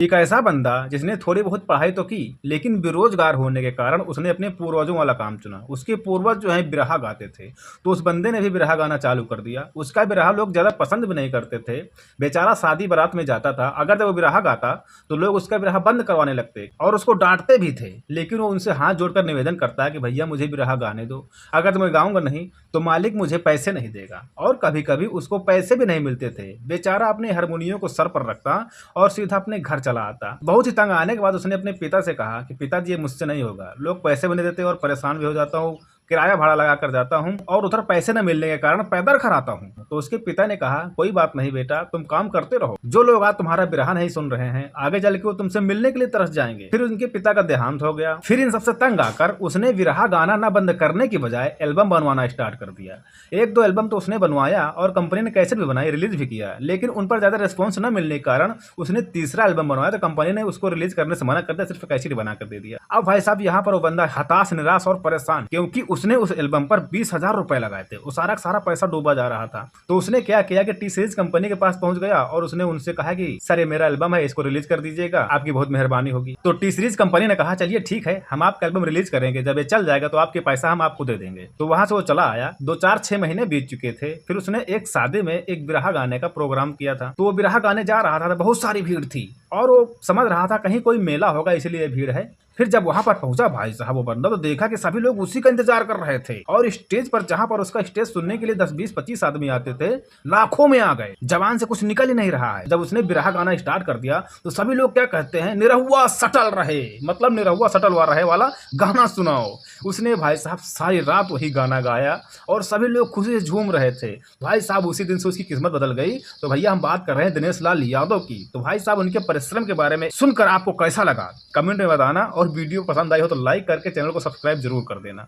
एक ऐसा बंदा जिसने थोड़ी बहुत पढ़ाई तो की, लेकिन बेरोजगार होने के कारण उसने अपने पूर्वजों वाला काम चुना। उसके पूर्वज जो है बिरहा गाते थे, तो उस बंदे ने भी बिरहा गाना चालू कर दिया। उसका बिरहा लोग ज़्यादा पसंद भी नहीं करते थे। बेचारा शादी बारात में जाता था, अगर जब वो बिरहा गाता तो लोग उसका बिरहा बंद करवाने लगते और उसको डांटते भी थे। लेकिन वो उनसे हाथ जोड़कर निवेदन करता है कि भैया मुझे बिरहा गाने दो, अगर तो मैं गाऊंगा नहीं तो मालिक मुझे पैसे नहीं देगा। और कभी कभी उसको पैसे भी नहीं मिलते थे। बेचारा अपने हारमोनियम को सर पर रखता और सीधा अपने घर चला आता। बहुत ही तंग आने के बाद उसने अपने पिता से कहा कि पिताजी ये मुझसे नहीं होगा, लोग पैसे भी नहीं देते और परेशान भी हो जाता हूँ, किराया भाड़ा लगा कर जाता हूँ और उधर पैसे न मिलने के कारण पैदल घर आता हूँ। तो उसके पिता ने कहा कोई बात नहीं बेटा, तुम काम करते रहो, जो लोग आज तुम्हारा बिरहा नहीं सुन रहे हैं आगे चल के वो तुमसे मिलने के लिए तरस जाएंगे। फिर उनके पिता का देहांत हो गया। फिर इन सबसे तंग आकर उसने बिरहा गाना न बंद करने की बजाय एल्बम बनवाना स्टार्ट कर दिया। एक दो एल्बम तो उसने बनवाया और कंपनी ने कैसेट भी बनाई, रिलीज भी किया, लेकिन उन पर ज्यादा रिस्पॉन्स न मिलने के कारण उसने तीसरा एल्बम बनवाया तो कंपनी ने उसको रिलीज करने से मना कर दिया, सिर्फ कैसेट बना कर दे दिया। अब भाई साहब यहाँ पर वो बंदा हताश, निराश और परेशान, क्योंकि उसने उस एल्बम पर 20,000 रुपए लगाए थे। वो सारा का सारा पैसा डूबा जा रहा था। तो उसने क्या किया कि टी सीरीज कंपनी के पास पहुंच गया और उसने उनसे कहा कि सर ये मेरा एल्बम है, इसको रिलीज कर दीजिएगा, आपकी बहुत मेहरबानी होगी। तो टी सीरीज कंपनी ने कहा चलिए ठीक है, हम आपका एल्बम रिलीज करेंगे, जब ये चल जाएगा तो आपके पैसा हम आपको दे देंगे। तो वहां से वो चला आया। 2-4-6 महीने बीत चुके थे। फिर उसने एक शादी में एक बिरहा गाने का प्रोग्राम किया था। तो वो बिरहा गाने जा रहा था तो बहुत सारी भीड़ थी और वो समझ रहा था कहीं कोई मेला होगा इसलिए भीड़ है। फिर जब वहां पर पहुंचा भाई साहब वो बंदा, तो देखा कि सभी लोग उसी का इंतजार कर रहे थे और स्टेज पर जहां पर उसका स्टेज सुनने के लिए 10-20-25 आदमी आते थे, लाखों में आ गए। जबान से कुछ निकल ही नहीं रहा है। जब उसने बिरहा गाना स्टार्ट कर दिया तो सभी लोग क्या कहते हैं, निरहुआ सटल रहे, मतलब निरहुआ सटल हुआ रहे वाला गाना सुनाओ। उसने भाई साहब सारी रात वही गाना गाया और सभी लोग खुशी से झूम रहे थे। भाई साहब उसी दिन से उसकी किस्मत बदल गई। तो भैया हम बात कर रहे हैं दिनेश लाल यादव की। तो भाई साहब उनके परिश्रम के बारे में सुनकर आपको कैसा लगा कमेंट में बताना, और वीडियो पसंद आई हो तो लाइक करके चैनल को सब्सक्राइब जरूर कर देना।